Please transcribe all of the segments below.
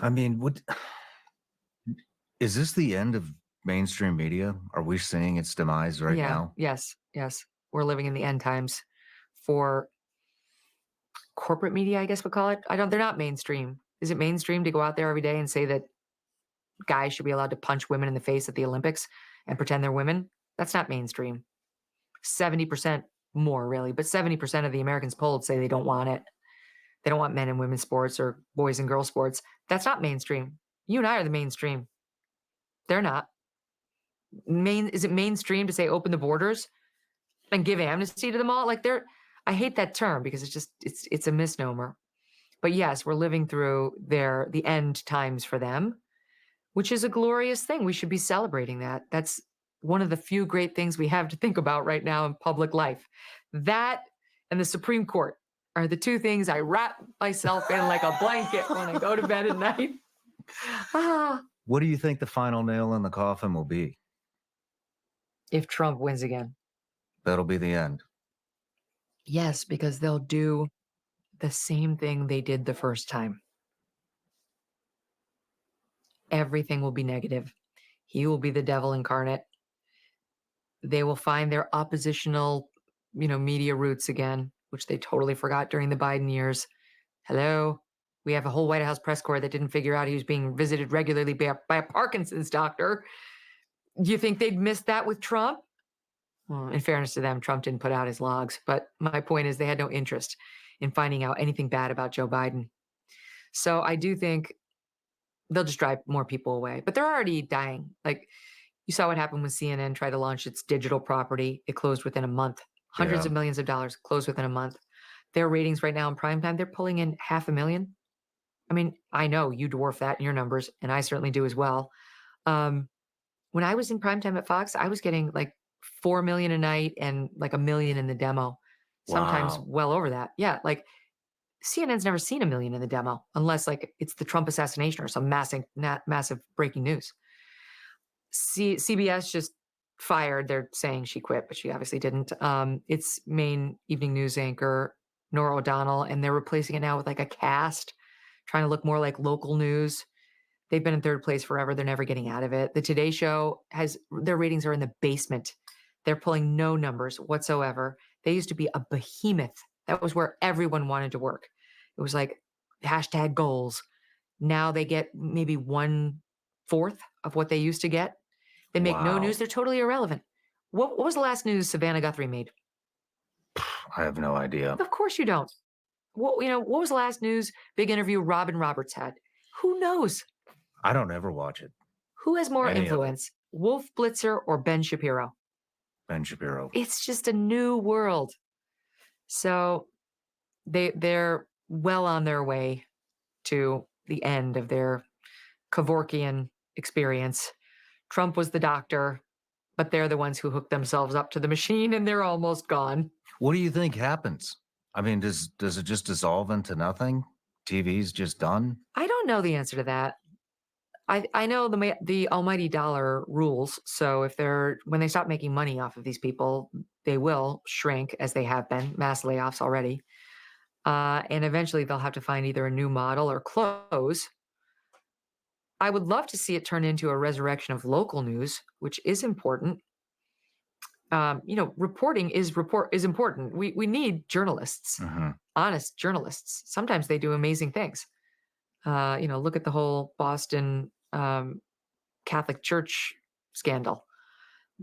I mean, is this the end of mainstream media? Are we seeing its demise right Yeah. now? Yes. Yes. We're living in the end times for corporate media, I guess we call it. They're not mainstream. Is it mainstream to go out there every day and say that guys should be allowed to punch women in the face at the Olympics and pretend they're women? That's not mainstream. 70% more, really, but 70% of the Americans polled say they don't want it. They don't want men and women's sports or boys and girls sports. That's not mainstream. You and I are the mainstream. They're not. Is it mainstream to say open the borders and give amnesty to them all? I hate that term because it's a misnomer. But yes, we're living through the end times for them, which is a glorious thing. We should be celebrating that. That's one of the few great things we have to think about right now in public life. That and the Supreme Court are the two things I wrap myself in like a blanket when I go to bed at night. What do you think the final nail in the coffin will be? If Trump wins again. That'll be the end. Yes, because they'll do the same thing they did the first time. Everything will be negative. He will be the devil incarnate. They will find their oppositional, media roots again, which they totally forgot during the Biden years. Hello? We have a whole White House press corps that didn't figure out he was being visited regularly by a Parkinson's doctor. Do you think they'd miss that with Trump? Well, in fairness to them, Trump didn't put out his logs. But my point is they had no interest in finding out anything bad about Joe Biden. So I do think they'll just drive more people away. But they're already dying. Like, you saw what happened when CNN tried to launch its digital property. It closed within a month. Hundreds of millions of dollars closed within a month. Their ratings right now in primetime, they're pulling in 500,000. I mean, I know you dwarf that in your numbers, and I certainly do as well. When I was in primetime at Fox, I was getting like 4 million a night and like 1 million in the demo. Sometimes well over that. Yeah, like CNN's never seen 1 million in the demo unless like it's the Trump assassination or some massive breaking news. CBS just fired. They're saying she quit, but she obviously didn't. Its main evening news anchor, Nora O'Donnell, and they're replacing it now with like a cast, trying to look more like local news. They've been in third place forever. They're never getting out of it. The Today Show their ratings are in the basement. They're pulling no numbers whatsoever. They used to be a behemoth. That was where everyone wanted to work. It was like hashtag goals. Now they get maybe 1/4 of what they used to get. They make no news. They're totally irrelevant. What was the last news Savannah Guthrie made? I have no idea. Of course you don't. What was the last news big interview Robin Roberts had? Who knows? I don't ever watch it. Who has more influence, Wolf Blitzer or Ben Shapiro? Ben Shapiro. It's just a new world. So they're well on their way to the end of their Kevorkian experience. Trump was the doctor, but they're the ones who hooked themselves up to the machine and they're almost gone. What do you think happens? I mean, does it just dissolve into nothing? TV's just done? I don't know the answer to that. I know the almighty dollar rules. So when they stop making money off of these people, they will shrink as they have been, mass layoffs already. And eventually they'll have to find either a new model or close. I would love to see it turn into a resurrection of local news, which is important. Reporting is important. We need journalists, honest journalists. Sometimes they do amazing things. Look at the whole Boston Catholic Church scandal.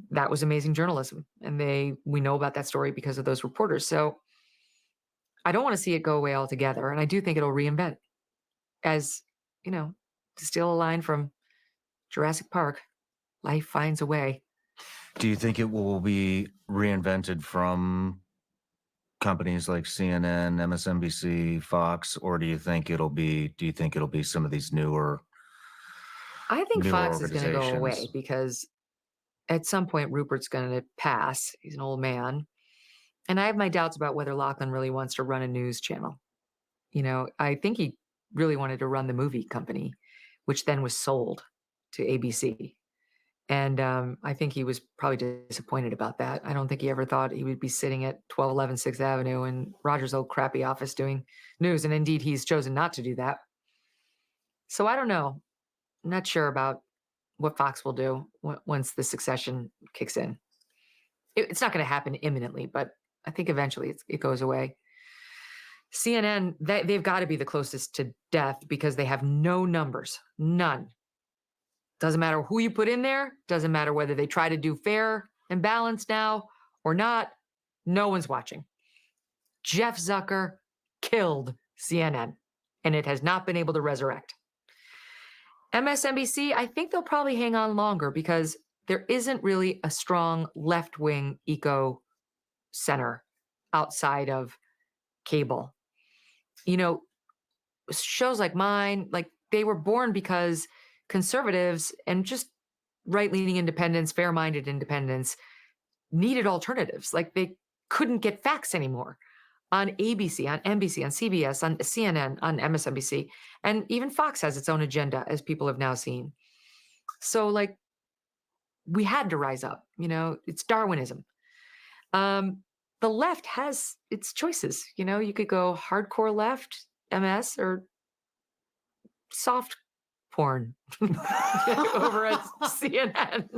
That was amazing journalism. And we know about that story because of those reporters. So I don't want to see it go away altogether. And I do think it'll reinvent. As, to steal a line from Jurassic Park, life finds a way. Do you think it will be reinvented from companies like CNN, MSNBC, Fox, or do you think it'll be some of these newer I think Fox is going to go away because at some point Rupert's going to pass. He's an old man. And I have my doubts about whether Lachlan really wants to run a news channel. I think he really wanted to run the movie company, which then was sold to ABC. And I think he was probably disappointed about that. I don't think he ever thought he would be sitting at 1211 6th Avenue in Roger's old crappy office doing news. And indeed, he's chosen not to do that. So I don't know. I'm not sure about what Fox will do once the succession kicks in. It's not going to happen imminently, but I think eventually it goes away. CNN, they've got to be the closest to death because they have no numbers, none. Doesn't matter who you put in there, doesn't matter whether they try to do fair and balanced now or not, no one's watching. Jeff Zucker killed CNN, and it has not been able to resurrect. MSNBC, I think they'll probably hang on longer because there isn't really a strong left-wing eco center outside of cable. You know, shows like mine, like they were born because conservatives and just right-leaning independents, fair-minded independents needed alternatives. Like they couldn't get facts anymore on ABC, on NBC, on CBS, on CNN, on MSNBC, and even Fox has its own agenda, as people have now seen. So, like, we had to rise up. It's Darwinism. The left has its choices. You could go hardcore left, MS, or soft porn over at CNN.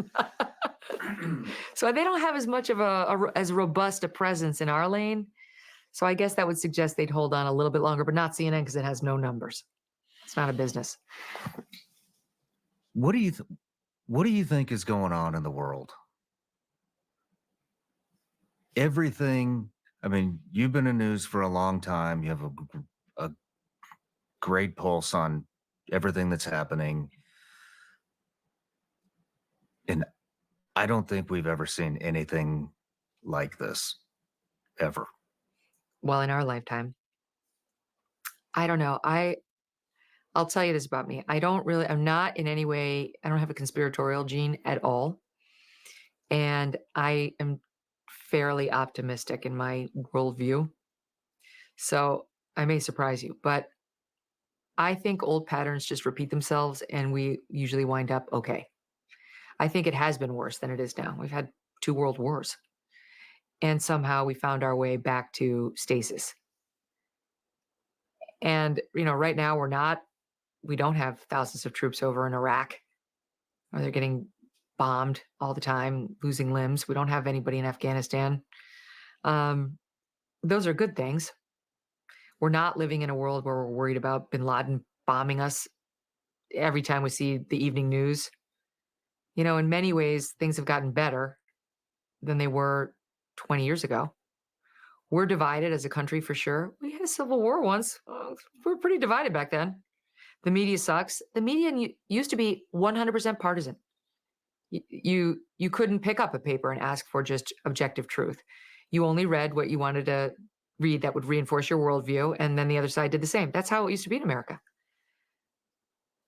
So they don't have as much of as robust a presence in our lane. So I guess that would suggest they'd hold on a little bit longer, but not CNN because it has no numbers. It's not a business. What do you think is going on in the world? Everything. I mean, you've been in news for a long time. You have a great pulse on everything that's happening. And I don't think we've ever seen anything like this, ever. Well, in our lifetime. I don't know. I'll tell you this about me. I'm not in any way, I don't have a conspiratorial gene at all. And I am fairly optimistic in my worldview. So I may surprise you, but I think old patterns just repeat themselves and we usually wind up okay. I think it has been worse than it is now. We've had 2 world wars. And somehow we found our way back to stasis. And, right now we don't have thousands of troops over in Iraq, or they're getting bombed all the time, losing limbs. We don't have anybody in Afghanistan. Those are good things. We're not living in a world where we're worried about bin Laden bombing us every time we see the evening news. In many ways, things have gotten better than they were 20 years ago. We're divided as a country for sure. We had a civil war once. We were pretty divided back then. The media sucks. The media used to be 100% partisan. You couldn't pick up a paper and ask for just objective truth. You only read what you wanted to read that would reinforce your worldview, and then the other side did the same. That's how it used to be in America.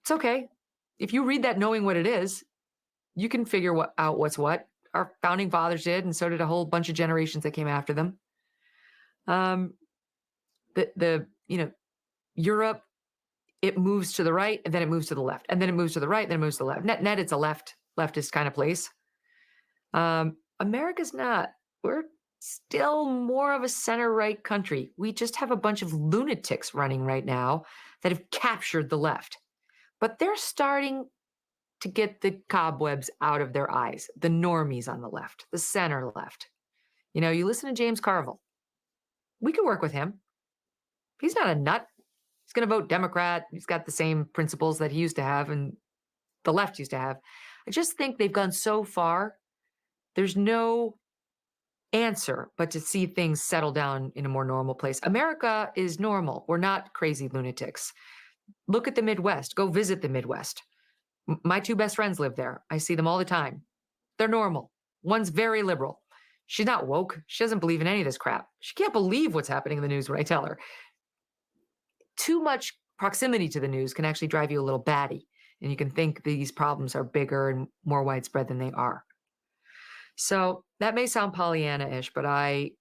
It's okay. If you read that knowing what it is, you can figure out what's what. Our founding fathers did, and so did a whole bunch of generations that came after them. Europe, it moves to the right, and then it moves to the left, and then it moves to the right, then it moves to the left. Net, it's a leftist kind of place. America's not. We're still more of a center-right country. We just have a bunch of lunatics running right now that have captured the left. But they're starting to get the cobwebs out of their eyes, the normies on the left, the center left. You listen to James Carville. We could work with him. He's not a nut. He's going to vote Democrat. He's got the same principles that he used to have and the left used to have. I just think they've gone so far. There's no answer but to see things settle down in a more normal place. America is normal. We're not crazy lunatics. Look at the Midwest. Go visit the Midwest. My 2 best friends live there. I see them all the time. They're normal. One's very liberal. She's not woke. She doesn't believe in any of this crap. She can't believe what's happening in the news when I tell her. Too much proximity to the news can actually drive you a little batty, and you can think these problems are bigger and more widespread than they are. So that may sound Pollyanna-ish, but I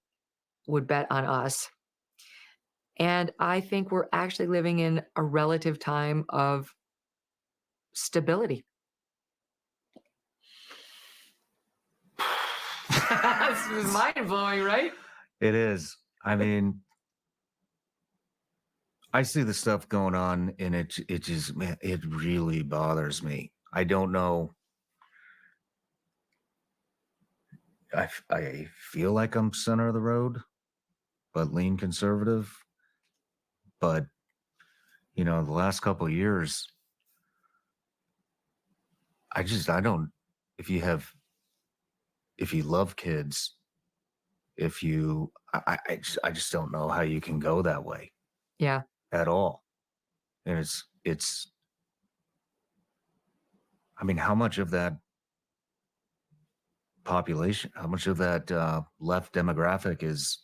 would bet on us. And I think we're actually living in a relative time of stability. That's mind-blowing, right? It is. I mean, I see the stuff going on, and it just, man, it really bothers me. I don't know. I feel like I'm center of the road, but lean conservative. But the last couple of years, I don't. If you have, if you love kids, if you, I just don't know how you can go that way Yeah. at all. And it's. I mean, how much of that population, how much of that left demographic is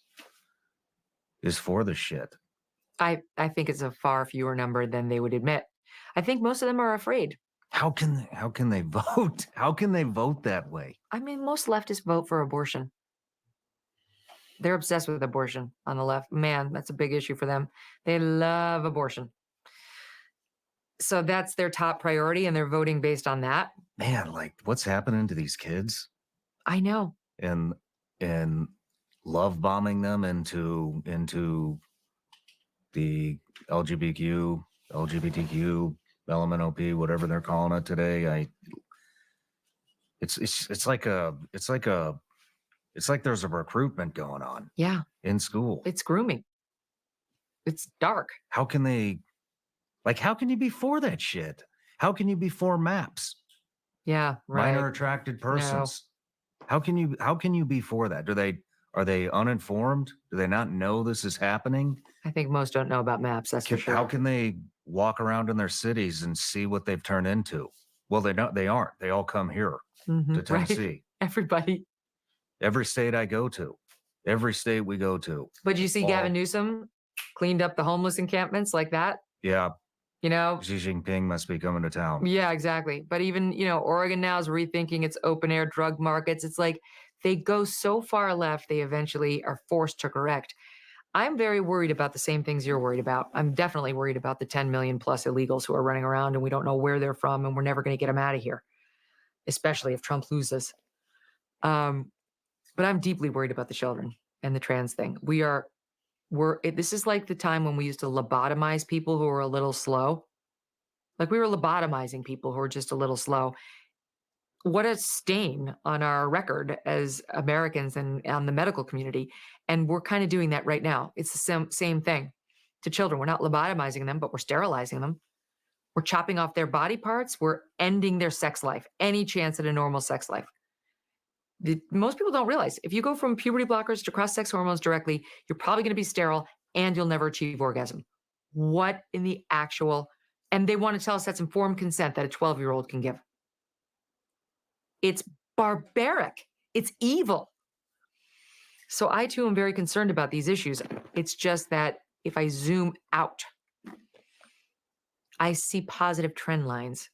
for the shit? I think it's a far fewer number than they would admit. I think most of them are afraid. How can they vote? How can they vote that way? I mean, most leftists vote for abortion. They're obsessed with abortion on the left. Man, that's a big issue for them. They love abortion. So that's their top priority, and they're voting based on that. Man, like what's happening to these kids I know. and love bombing them into the LGBTQ, LMNOP, whatever they're calling it today. It's like there's a recruitment going on Yeah, in school. it's grooming. It's dark. How can you be for that shit? How can you be for maps? Yeah, right. Minor attracted persons. How can you be for that? Are they uninformed? Do they not know this is happening? I think most don't know about maps, that's for sure. How can they walk around in their cities and see what they've turned into? Well, they aren't. They all come here to Right. Tennessee. Everybody. Every state I go to, every state we go to. But you see all- Gavin Newsom cleaned up the homeless encampments like that? Yeah, You know? Xi Jinping must be coming to town. Yeah, exactly. But even, Oregon now is rethinking its open air drug markets. It's like they go so far left, they eventually are forced to correct. I'm very worried about the same things you're worried about. I'm definitely worried about the 10 million plus illegals who are running around and we don't know where they're from and we're never going to get them out of here, especially if Trump loses. But I'm deeply worried about the children and the trans thing. This is like the time when we used to lobotomize people who were a little slow. Like we were lobotomizing people who were just a little slow. What a stain on our record as Americans and on the medical community. And we're kind of doing that right now. It's the same thing to children. We're not lobotomizing them, but we're sterilizing them. We're chopping off their body parts. We're ending their sex life, any chance at a normal sex life. Most people don't realize if you go from puberty blockers to cross-sex hormones directly, you're probably going to be sterile and you'll never achieve orgasm. What in the actual? And they want to tell us that's informed consent that a 12-year-old can give. It's barbaric. It's evil. So I too am very concerned about these issues. It's just that if I zoom out, I see positive trend lines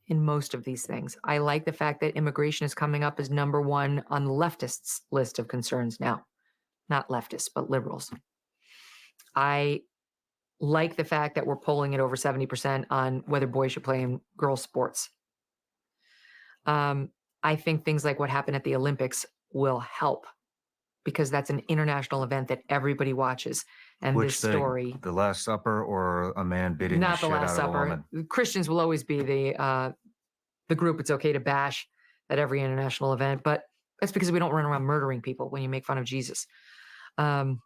in most of these things. I like the fact that immigration is coming up as number one on the leftists' list of concerns now. Not leftists, but liberals. I like the fact that we're polling at over 70% on whether boys should play in girls' sports. I think things like what happened at the Olympics will help because that's an international event that everybody watches. And Which this story, the Last Supper or a man beating not the the shit Last out of a Supper. woman? Christians will always be the group it's okay to bash at every international event, but that's because we don't run around murdering people when you make fun of Jesus. No,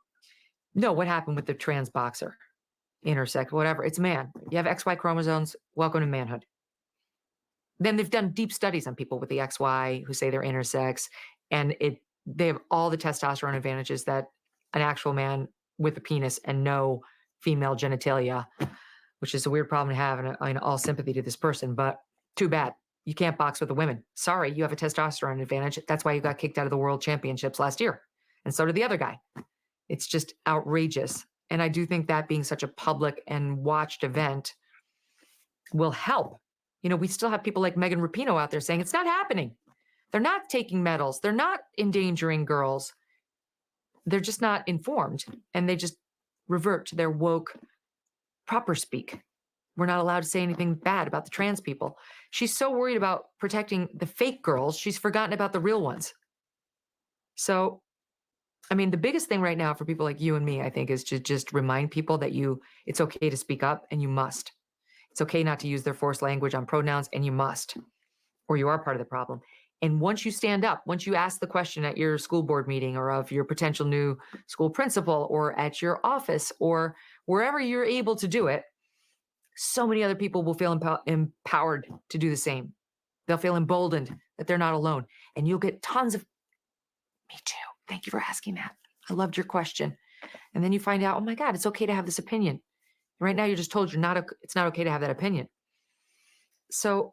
what happened with the trans boxer, intersex, whatever? It's a man. You have XY chromosomes. Welcome to manhood. Then they've done deep studies on people with the XY who say they're intersex, and they have all the testosterone advantages that an actual man with a penis and no female genitalia, which is a weird problem to have, and I all sympathy to this person, but too bad. You can't box with the women. Sorry, you have a testosterone advantage. That's why you got kicked out of the world championships last year. And so did the other guy. It's just outrageous. And I do think that being such a public and watched event will help. We still have people like Megan Rapinoe out there saying it's not happening. They're not taking medals. They're not endangering girls. They're just not informed. And they just revert to their woke proper speak. We're not allowed to say anything bad about the trans people. She's so worried about protecting the fake girls, she's forgotten about the real ones. So I mean, the biggest thing right now for people like you and me, I think, is to just remind people that it's okay to speak up and you must. It's okay not to use their forced language on pronouns and you must, or you are part of the problem. And once you stand up, once you ask the question at your school board meeting or of your potential new school principal or at your office or wherever you're able to do it, so many other people will feel empowered to do the same. They'll feel emboldened that they're not alone. And you'll get tons of, me too. Thank you for asking that. I loved your question. And then you find out, oh my God, it's okay to have this opinion. Right now, you're just told it's not okay to have that opinion. So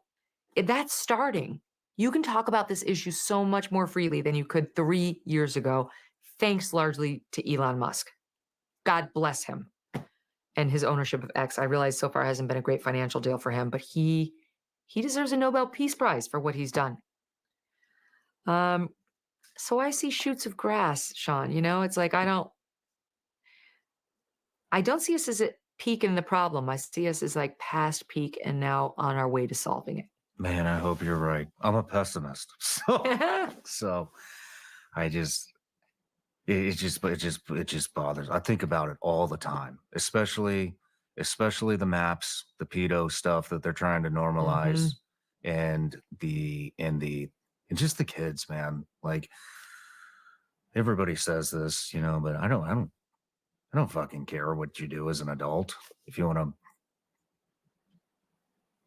if that's starting. You can talk about this issue so much more freely than you could 3 years ago, thanks largely to Elon Musk. God bless him and his ownership of X. I realize so far hasn't been a great financial deal for him, but he deserves a Nobel Peace Prize for what he's done. So I see shoots of grass, Shawn. It's like I don't see us as a peak in the problem. I see us as like past peak and now on our way to solving it. Man, I hope you're right. I'm a pessimist. So I just it just bothers. I think about it all the time, especially the maps, the pedo stuff that they're trying to normalize and and just the kids, man. Like everybody says this, but I don't fucking care what you do as an adult. If you want to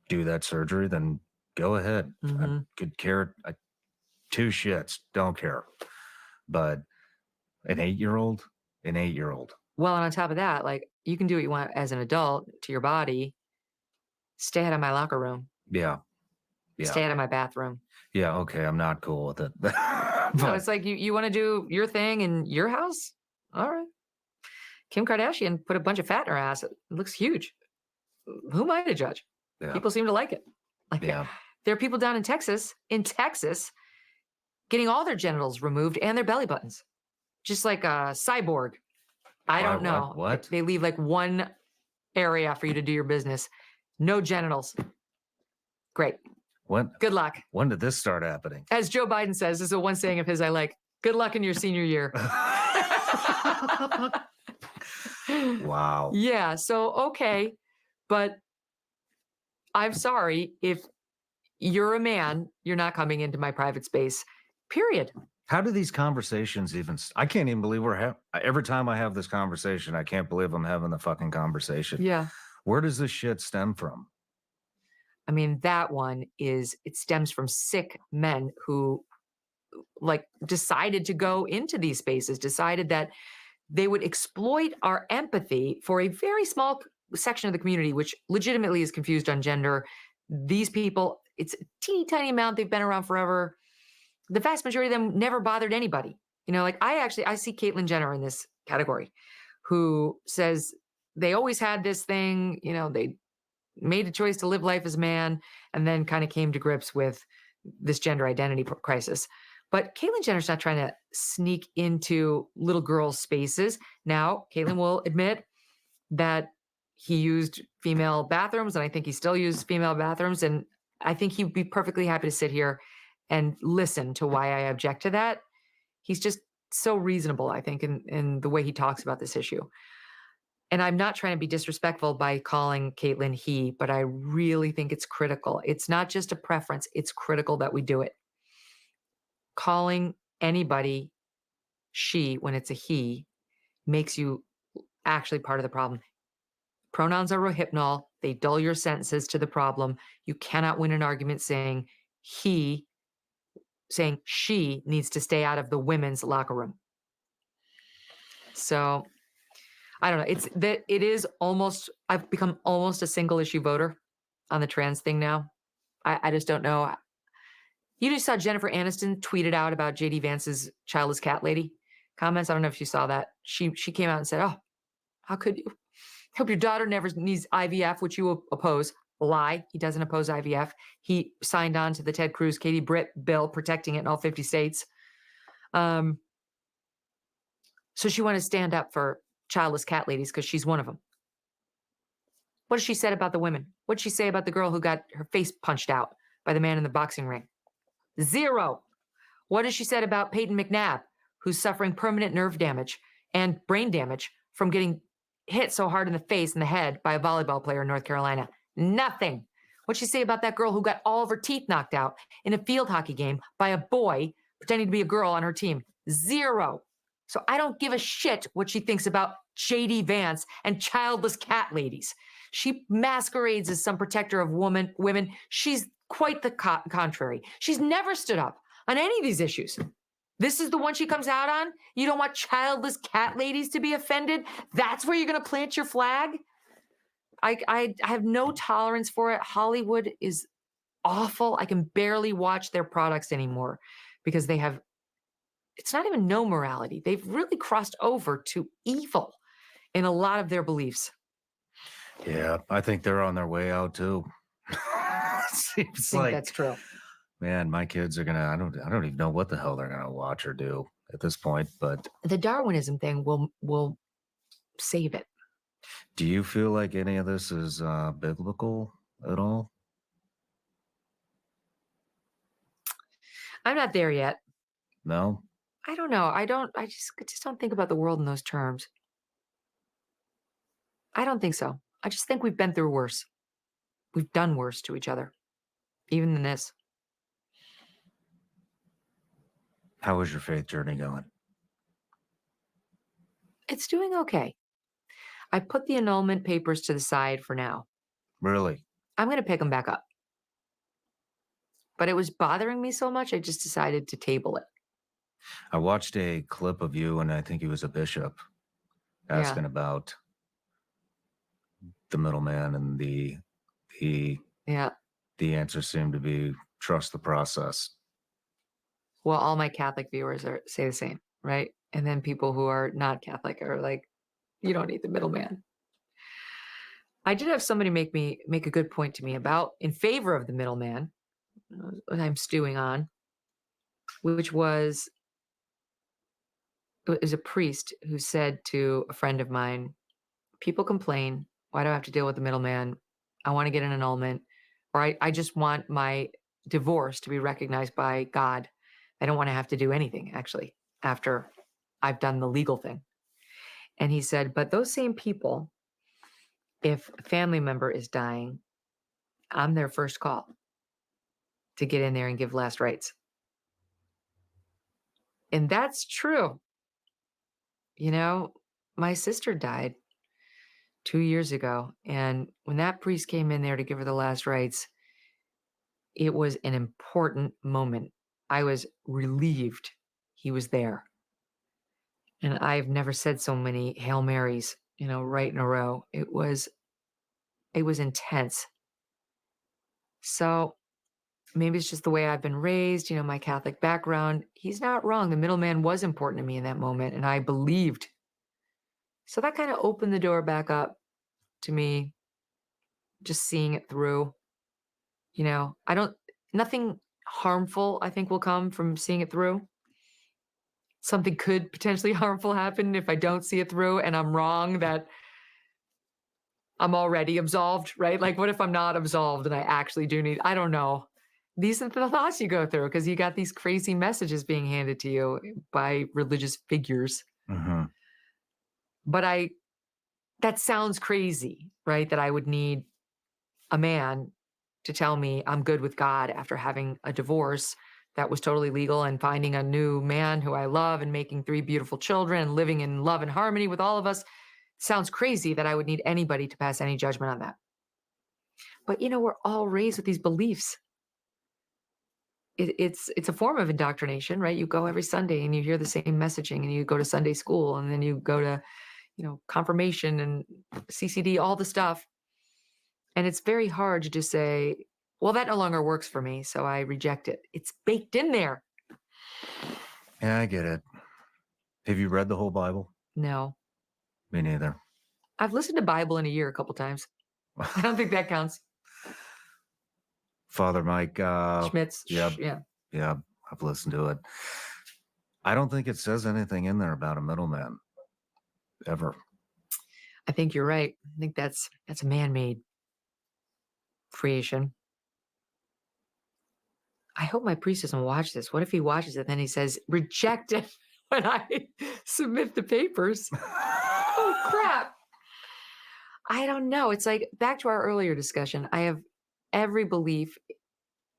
do that surgery, then go ahead. I could care two shits, don't care. But an 8-year-old. Well, and on top of that, like you can do what you want as an adult to your body. Stay out of my locker room. Yeah. Stay out of my bathroom. Yeah, okay, I'm not cool with it. No, it's like you want to do your thing in your house? All right. Kim Kardashian put a bunch of fat in her ass. It looks huge. Who am I to judge? Yeah. People seem to like it. Like there are people down in Texas, getting all their genitals removed and their belly buttons. Just like a cyborg. I don't know. What? They leave like one area for you to do your business. No genitals. Great. What? Good luck. When did this start happening? As Joe Biden says, this is one saying of his I like. Good luck in your senior year. Wow. Yeah, so okay. But I'm sorry if you're a man, you're not coming into my private space. Period. How do these conversations even? I can't even believe every time I have this conversation, I can't believe I'm having the fucking conversation. Yeah. Where does this shit stem from? I mean, that one it stems from sick men who like decided to go into these spaces, decided that they would exploit our empathy for a very small section of the community, which legitimately is confused on gender. These people, it's a teeny tiny amount. They've been around forever. The vast majority of them never bothered anybody. Like I see Caitlyn Jenner in this category, who says they always had this thing, they made a choice to live life as a man and then kind of came to grips with this gender identity crisis. But Caitlyn Jenner's not trying to sneak into little girls' spaces. Now, Caitlyn will admit that he used female bathrooms, and I think he still uses female bathrooms. And I think he'd be perfectly happy to sit here and listen to why I object to that. He's just so reasonable, I think, in the way he talks about this issue. And I'm not trying to be disrespectful by calling Caitlyn he, but I really think it's critical. It's not just a preference. It's critical that we do it. Calling anybody she when it's a he makes you actually part of the problem. Pronouns are rohypnol. They dull your sentences to the problem. You cannot win an argument saying she needs to stay out of the women's locker room. So I don't know. I've become almost a single issue voter on the trans thing now. I just don't know. You just saw Jennifer Aniston tweeted out about JD Vance's childless cat lady comments. I don't know if you saw that. She came out and said, "Oh, how could you? Hope your daughter never needs IVF, which you oppose." Lie. He doesn't oppose IVF. He signed on to the Ted Cruz, Katie Britt bill protecting it in all 50 states. So she wanted to stand up for childless cat ladies because she's one of them. What has she said about the women? What did she say about the girl who got her face punched out by the man in the boxing ring? Zero. What has she said about Peyton McNabb, who's suffering permanent nerve damage and brain damage from getting hit so hard in the face and the head by a volleyball player in North Carolina? Nothing. What'd she say about that girl who got all of her teeth knocked out in a field hockey game by a boy pretending to be a girl on her team? Zero. So I don't give a shit what she thinks about J.D. Vance and childless cat ladies. She masquerades as some protector of women. She's quite the contrary. She's never stood up on any of these issues. This is the one she comes out on? You don't want childless cat ladies to be offended? That's where you're going to plant your flag? I have no tolerance for it. Hollywood is awful. I can barely watch their products anymore because they have, it's not even no morality. They've really crossed over to evil in a lot of their beliefs. Yeah, I think they're on their way out too. Seems I think like that's true. Man, my kids are gonna. I don't even know what the hell they're gonna watch or do at this point. But The Darwinism thing will save it. do you feel like any of this is biblical at all? I'm not there yet. No. I don't know. I just don't think about the world in those terms. I don't think so. I just think we've been through worse. We've done worse to each other, even than this. How is your faith journey going? It's doing okay. I put the annulment papers to the side for now. Really? I'm going to pick them back up. But it was bothering me so much, I just decided to table it. I watched a clip of you, and I think he was a bishop, asking about the middleman, and the answer seemed to be trust the process. Well, all my Catholic viewers say the same, right? And then people who are not Catholic are like, you don't need the middleman. I did have somebody make a good point to me about in favor of the middleman, what I'm stewing on, which was it was a priest who said to a friend of mine, people complain, why do I have to deal with the middleman? I want to get an annulment, or I just want my divorce to be recognized by God. I don't want to have to do anything, actually, after I've done the legal thing. And he said, but those same people, if a family member is dying, I'm their first call to get in there and give last rites. And that's true. You know, my sister died 2 years ago. And when that priest came in there to give her the last rites, it was an important moment. I was relieved he was there. And I've never said so many Hail Marys, right in a row. It was intense. So maybe it's just the way I've been raised, my Catholic background. He's not wrong. The middleman was important to me in that moment, and I believed. So that kind of opened the door back up to me, just seeing it through. Nothing harmful, I think, will come from seeing it through. Something could potentially harmful happen if I don't see it through and I'm wrong that I'm already absolved, right? Like, what if I'm not absolved and I actually do need, I don't know. These are the thoughts you go through because you got these crazy messages being handed to you by religious figures. Mm-hmm. But that sounds crazy, right? That I would need a man to tell me I'm good with God after having a divorce that was totally legal and finding a new man who I love and making 3 beautiful children and living in love and harmony with all of us. Sounds crazy that I would need anybody to pass any judgment on that. But, we're all raised with these beliefs. It's a form of indoctrination, right? You go every Sunday and you hear the same messaging and you go to Sunday school and then you go to, confirmation and CCD, all the stuff. And it's very hard to just say, well, that no longer works for me, so I reject it. It's baked in there. Yeah, I get it. Have you read the whole Bible? No. Me neither. I've listened to Bible in a year a couple times. I don't think that counts. Father Mike Schmitz. Yeah. Yeah. Yeah, I've listened to it. I don't think it says anything in there about a middleman ever. I think you're right. I think that's a man-made creation. I hope my priest doesn't watch this. What if he watches it and then he says, reject it? when I submit the papers. Oh, crap. I don't know. It's like back to our earlier discussion. I have every belief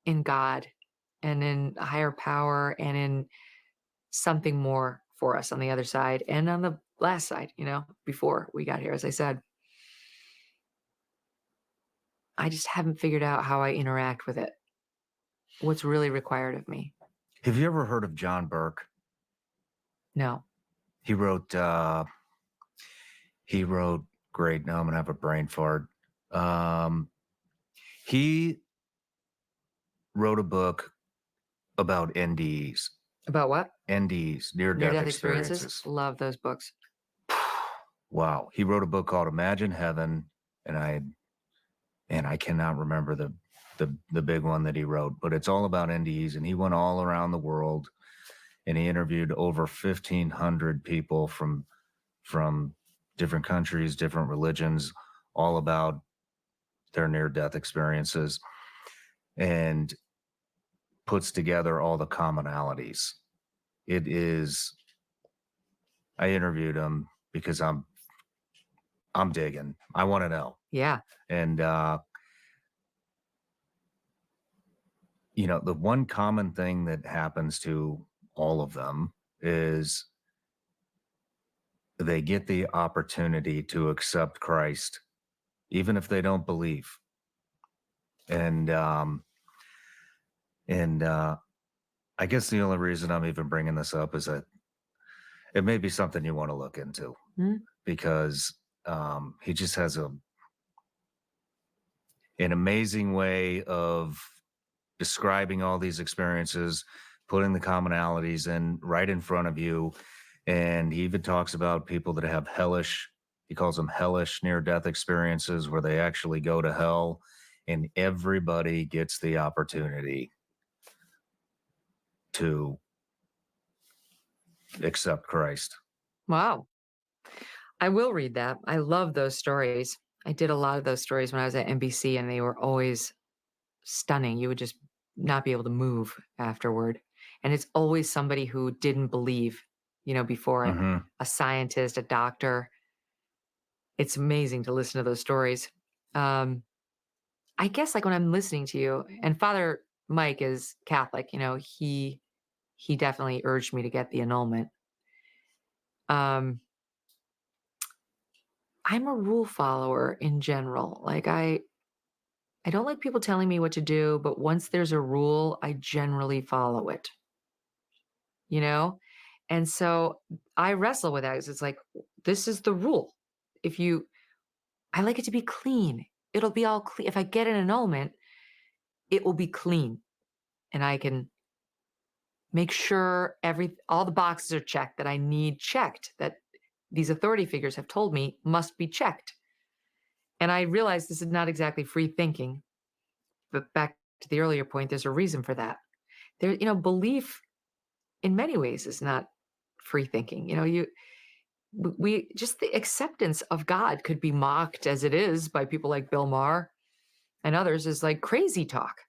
in God and in a higher power and in something more for us on the other side and on the last side, before we got here, as I said. I just haven't figured out how I interact with it. What's really required of me. Have you ever heard of John Burke? No. He wrote great. Now I'm gonna have a brain fart. He wrote a book about NDEs. About what? NDEs, Near-death near-death experiences. experiences. Love those books. Wow. He wrote a book called Imagine Heaven, and I cannot remember the big one that he wrote, but it's all about NDEs, and he went all around the world and he interviewed over 1,500 people from different countries, different religions, all about their near-death experiences, and puts together all the commonalities. I interviewed him because I'm digging. I want to know. Yeah. And the one common thing that happens to all of them is they get the opportunity to accept Christ, even if they don't believe. And I guess the only reason I'm even bringing this up is that it may be something you want to look into, because he just has an amazing way of describing all these experiences, putting the commonalities in right in front of you. And he even talks about people that have he calls them hellish near-death experiences, where they actually go to hell, and everybody gets the opportunity to accept Christ. Wow. I will read that. I love those stories. I did a lot of those stories when I was at NBC, and they were always stunning. You would just not be able to move afterward. And it's always somebody who didn't believe, before it. Mhm. A scientist, a doctor. It's amazing to listen to those stories. I guess like when I'm listening to you, and Father Mike is Catholic, he definitely urged me to get the annulment. I'm a rule follower in general. Like I don't like people telling me what to do, but once there's a rule, I generally follow it. And so I wrestle with that because it's like, this is the rule. I like it to be clean. It'll be all clean. If I get an annulment, it will be clean. And I can make sure all the boxes are checked that I need checked, that these authority figures have told me must be checked. And I realize this is not exactly free thinking, but back to the earlier point, there's a reason for that. Belief in many ways is not free thinking. We just the acceptance of God could be mocked as it is by people like Bill Maher and others as like crazy talk.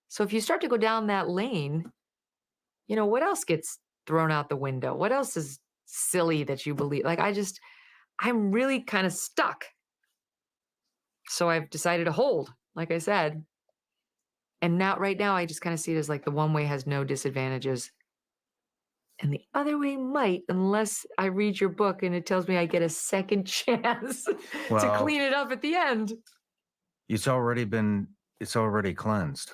So if you start to go down that lane, what else gets thrown out the window? What else is silly that you believe? Like I'm really kind of stuck. So I've decided to hold, like I said. And right now, I just kind of see it as like the one way has no disadvantages. And the other way might, unless I read your book and it tells me I get a second chance to clean it up at the end. It's already cleansed.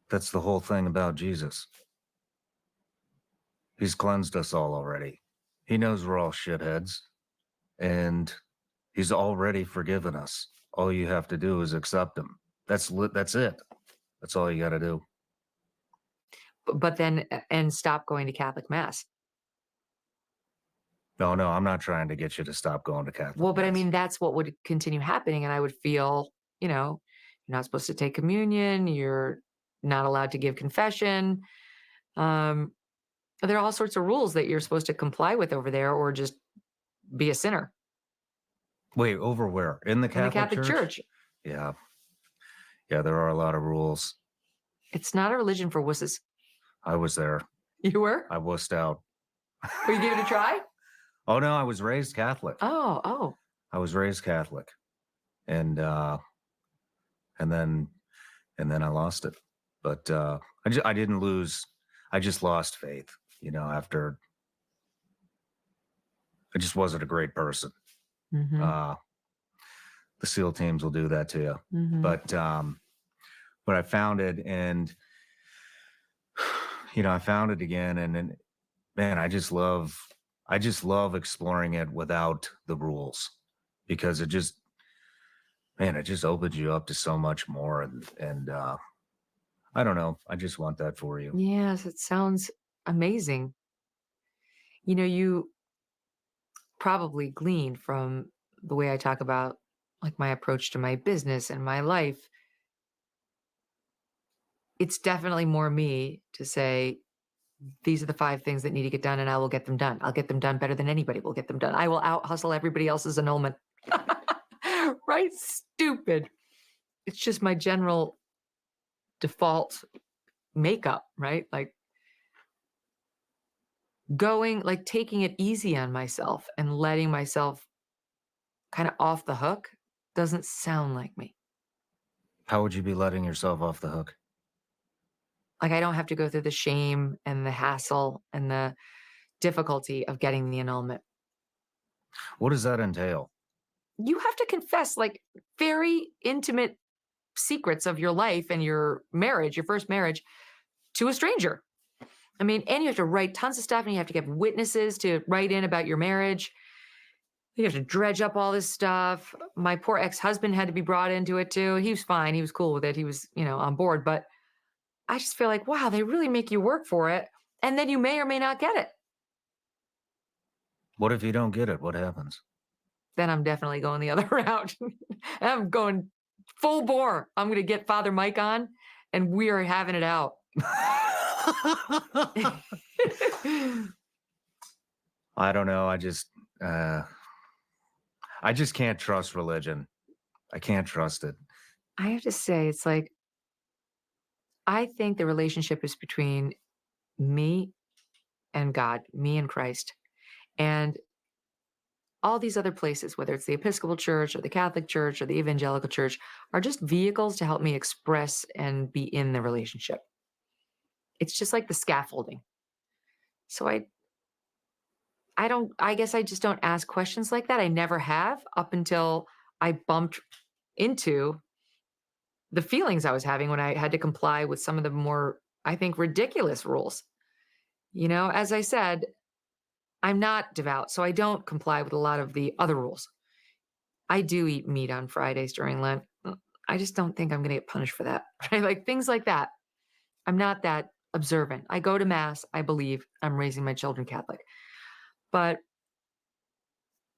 That's the whole thing about Jesus. He's cleansed us all already. He knows we're all shitheads, and he's already forgiven us. All you have to do is accept him. That's it. That's all you got to do. But then, and stop going to Catholic Mass. No, I'm not trying to get you to stop going to Catholic Well, but Mass. I mean, that's what would continue happening. And I would feel, you're not supposed to take communion. You're not allowed to give confession. There are all sorts of rules that you're supposed to comply with over there, or just be a sinner. Wait, over where? In the Catholic Church? Yeah. Yeah, there are a lot of rules. It's not a religion for wusses. I was there. You were? I wussed out. Or you gave it a try? Oh no, I was raised Catholic. Oh. I was raised Catholic, and then I lost it. But I didn't lose. I just lost faith. After I just wasn't a great person. Mm-hmm. The SEAL teams will do that to you. Mm-hmm. But I found it, and I found it again, and man, I just love exploring it without the rules, because it just opens you up to so much more, and I don't know. I just want that for you. Yes, it sounds amazing. You probably gleaned from the way I talk about like my approach to my business and my life. It's definitely more me to say, these are the 5 things that need to get done, and I will get them done. I'll get them done better than anybody will get them done. I will out hustle everybody else's annulment. Right? Stupid. It's just my general default makeup, right? Like taking it easy on myself and letting myself kind of off the hook doesn't sound like me. How would you be letting yourself off the hook? Like I don't have to go through the shame and the hassle and the difficulty of getting the annulment. What does that entail? You have to confess like very intimate secrets of your life and your marriage, your first marriage, to a stranger. I mean, and you have to write tons of stuff, and you have to get witnesses to write in about your marriage. You have to dredge up all this stuff. My poor ex-husband had to be brought into it too. He was fine. He was cool with it. He was, on board. But I just feel like, wow, they really make you work for it. And then you may or may not get it. What if you don't get it? What happens? Then I'm definitely going the other route. I'm going full bore. I'm going to get Father Mike on, and we are having it out. I don't know. I just can't trust religion. I can't trust it. I have to say, it's like, I think the relationship is between me and God, me and Christ. And all these other places, whether it's the Episcopal Church or the Catholic Church or the Evangelical Church, are just vehicles to help me express and be in the relationship. It's just like the scaffolding. So I guess I just don't ask questions like that. I never have up until I bumped into the feelings I was having when I had to comply with some of the more, I think, ridiculous rules. As I said, I'm not devout, so I don't comply with a lot of the other rules. I do eat meat on Fridays during Lent. I just don't think I'm going to get punished for that, right? Like things like that. I'm not that observant. I go to mass. I believe I'm raising my children Catholic. But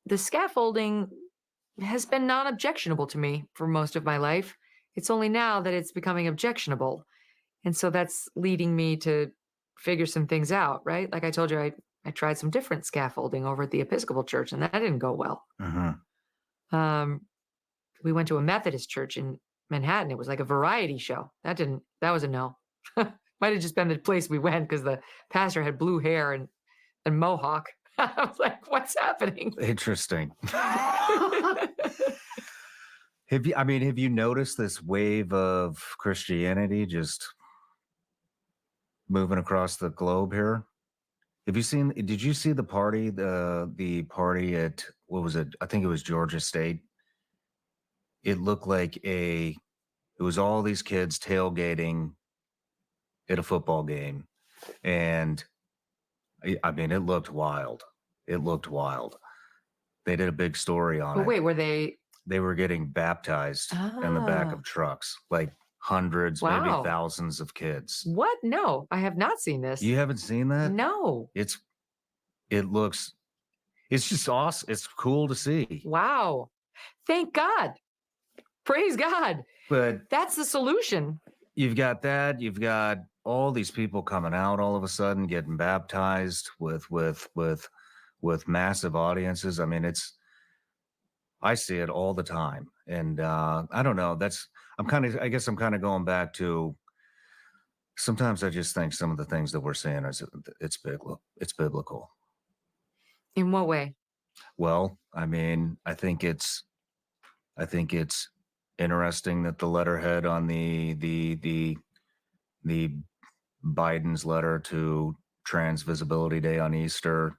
the scaffolding has been non-objectionable to me for most of my life. It's only now that it's becoming objectionable. And so that's leading me to figure some things out, right? Like I told you, I tried some different scaffolding over at the Episcopal Church, and that didn't go well. Mm-hmm. We went to a Methodist church in Manhattan. It was like a variety show. That was a no. Might have just been the place we went because the pastor had blue hair and mohawk. I was like, what's happening? Interesting. Have you noticed this wave of Christianity just moving across the globe here? Did you see the party, the party at, what was it? I think it was Georgia State. It looked like it was all these kids tailgating at a football game. And it looked wild. It looked wild. They did a big story on But it. wait, were they? They were getting baptized in the back of trucks, like hundreds, maybe Wow. thousands of kids. What? No, I have not seen this. You haven't seen that? No. It's just awesome. It's cool to see. Wow. Thank God. Praise God. But That's the solution. you've got that. You've got all these people coming out all of a sudden, getting baptized with massive audiences. I mean, I see it all the time. And I don't know. I guess I'm kind of going back to Sometimes I just think some of the things that we're saying it's biblical. It's biblical. In what way? Well, I mean, I think it's interesting that the letterhead on the Biden's letter to Trans Visibility Day on Easter,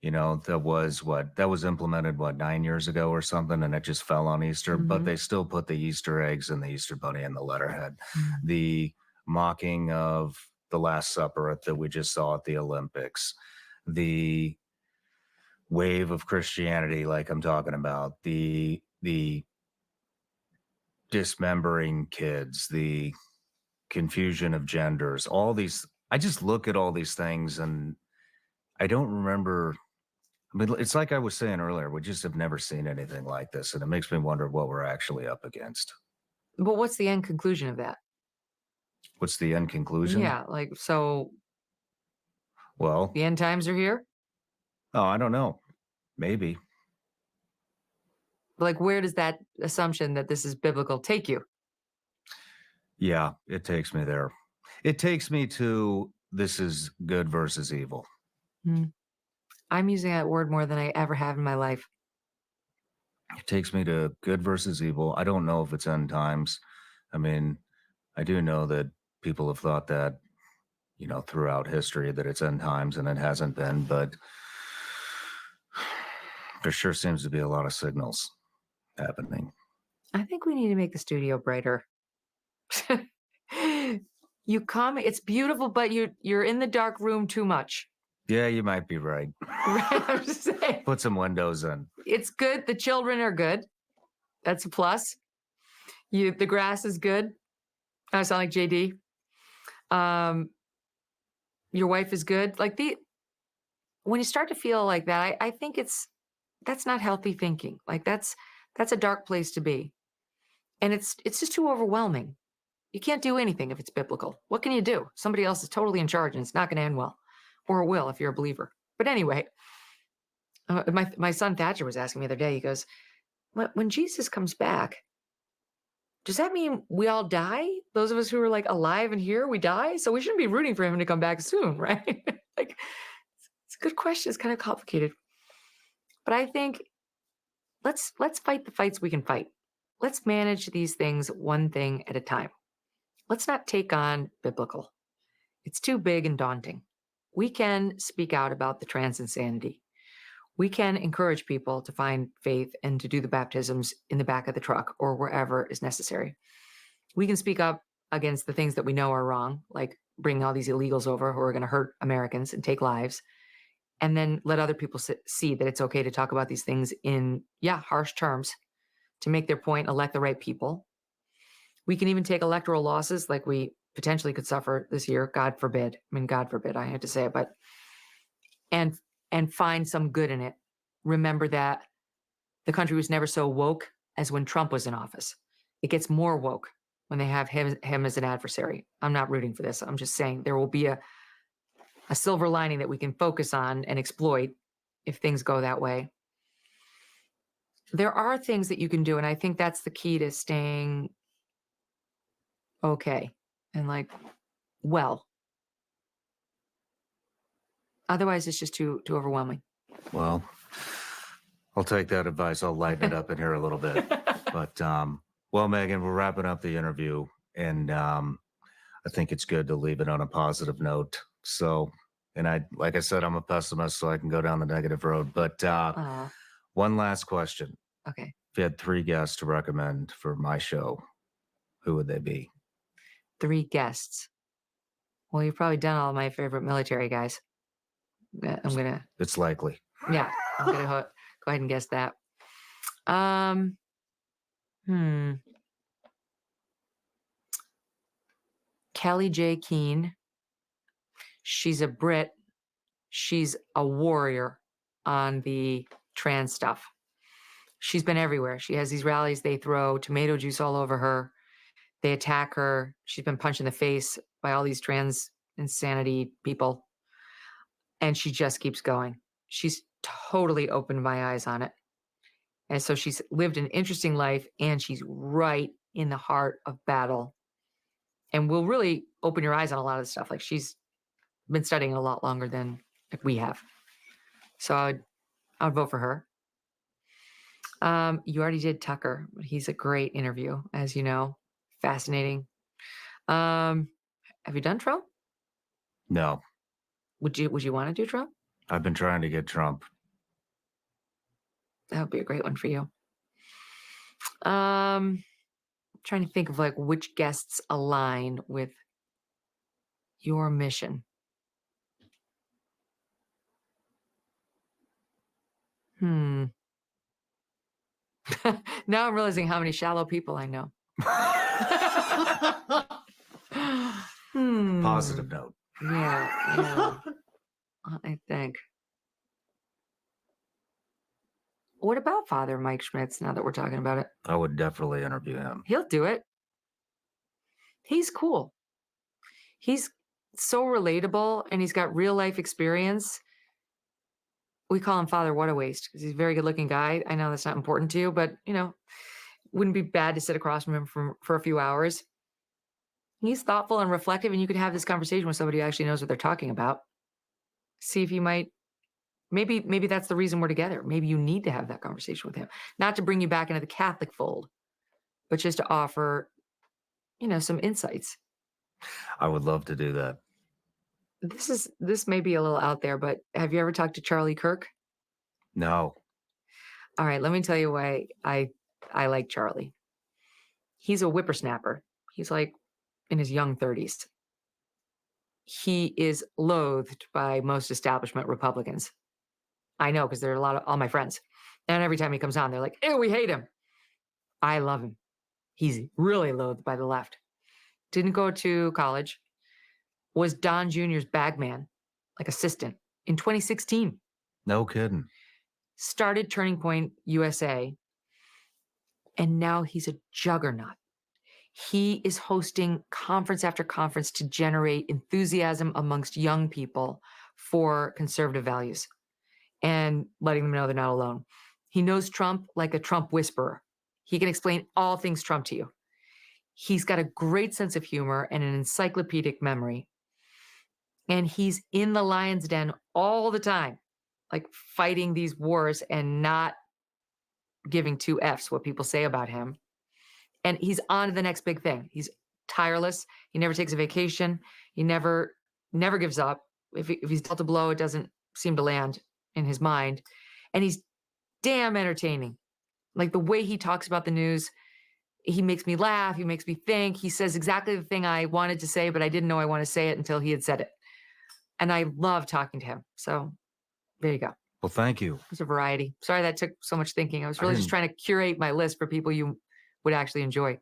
that was implemented 9 years ago or something, and it just fell on Easter. But they still put the Easter eggs and the Easter bunny in the letterhead. The mocking of the Last Supper that we just saw at the Olympics, the wave of Christianity, like I'm talking about, the dismembering kids, the confusion of genders, all these. I just look at all these things and I don't remember. I mean, it's like I was saying earlier, we just have never seen anything like this. And it makes me wonder what we're actually up against. But what's the end conclusion of that? What's the end conclusion? Yeah, like, so Well, the end times are here? oh, I don't know. Maybe. Like, where does that assumption that this is biblical take you? Yeah, it takes me there. It takes me to this is good versus evil. I'm using that word more than I ever have in my life. It takes me to good versus evil. I don't know if it's end times. I mean, I do know that people have thought that, throughout history that it's end times and it hasn't been, but there sure seems to be a lot of signals happening. I think we need to make the studio brighter. You come, it's beautiful, but you're in the dark room too much. Yeah, you might be right. I'm just saying. Put some windows in. It's good. The children are good. That's a plus. The grass is good. I sound like JD. Your wife is good. Like when you start to feel like that, I think that's not healthy thinking. Like that's a dark place to be. And it's just too overwhelming. You can't do anything if it's biblical. What can you do? Somebody else is totally in charge and it's not going to end well. Or it will if you're a believer. But anyway, my son Thatcher was asking me the other day, he goes, when Jesus comes back, does that mean we all die? Those of us who are like alive and here, we die? So we shouldn't be rooting for him to come back soon, right? Like, it's a good question. It's kind of complicated. But I think let's fight the fights we can fight. Let's manage these things one thing at a time. Let's not take on biblical. It's too big and daunting. We can speak out about the trans insanity. We can encourage people to find faith and to do the baptisms in the back of the truck or wherever is necessary. We can speak up against the things that we know are wrong, like bringing all these illegals over who are going to hurt Americans and take lives, and then let other people see that it's okay to talk about these things in, harsh terms to make their point, elect the right people. We can even take electoral losses like we potentially could suffer this year. God forbid. I mean, God forbid, I have to say it, but, and find some good in it. Remember that the country was never so woke as when Trump was in office. It gets more woke when they have him as an adversary. I'm not rooting for this. I'm just saying there will be a silver lining that we can focus on and exploit if things go that way. There are things that you can do, and I think that's the key to staying okay and well. Otherwise, it's just too overwhelming. Well, I'll take that advice. I'll lighten it up in here a little bit. But, well, Megyn, we're wrapping up the interview, and I think it's good to leave it on a positive note. So, and like I said, I'm a pessimist, so I can go down the negative road. But one last question. Okay. If you had 3 guests to recommend for my show, who would they be? 3 guests. Well, you've probably done all my favorite military guys. It's likely. Yeah, I'm gonna go ahead and guess that. Kelly J. Keane. She's a Brit. She's a warrior on the trans stuff. She's been everywhere. She has these rallies. They throw tomato juice all over her. They attack her. She's been punched in the face by all these trans insanity people. And she just keeps going. She's totally opened my eyes on it. And so she's lived an interesting life, and she's right in the heart of battle and will really open your eyes on a lot of stuff. Like she's been studying a lot longer than we have. So I'd vote for her. You already did Tucker. He's a great interview, as you know. Fascinating. Have you done Trump? No. Would you want to do Trump? I've been trying to get Trump. That would be a great one for you. Trying to think of like which guests align with your mission. Now I'm realizing how many shallow people I know. Positive note. Yeah. I think. What about Father Mike Schmitz, now that we're talking about it? I would definitely interview him. He'll do it. He's cool. He's so relatable, and he's got real life experience. We call him Father What a Waste because he's a very good looking guy. I know that's not important to you, but wouldn't be bad to sit across from him for a few hours. He's thoughtful and reflective, and you could have this conversation with somebody who actually knows what they're talking about. See if he might. Maybe that's the reason we're together. Maybe you need to have that conversation with him, not to bring you back into the Catholic fold, but just to offer, some insights. I would love to do that. This may be a little out there, but have you ever talked to Charlie Kirk? No. All right, let me tell you why I like Charlie. He's a whippersnapper. He's like in his young 30s. He is loathed by most establishment Republicans. I know, because there are all my friends. And every time he comes on, they're like, ew, we hate him. I love him. He's really loathed by the left. Didn't go to college. Was Don Jr.'s bagman, like assistant, in 2016. No kidding. Started Turning Point USA. And now he's a juggernaut. He is hosting conference after conference to generate enthusiasm amongst young people for conservative values and letting them know they're not alone. He knows Trump like a Trump whisperer. He can explain all things Trump to you. He's got a great sense of humor and an encyclopedic memory. And he's in the lion's den all the time, like fighting these wars and not giving two Fs what people say about him. And he's on to the next big thing. He's tireless. He never takes a vacation. He never gives up. If he's dealt a blow, it doesn't seem to land in his mind. And he's damn entertaining. Like the way he talks about the news, he makes me laugh. He makes me think. He says exactly the thing I wanted to say, but I didn't know I want to say it until he had said it. And I love talking to him. So there you go. Well, thank you. It's a variety. Sorry that took so much thinking. I was really just trying to curate my list for people you would actually enjoy.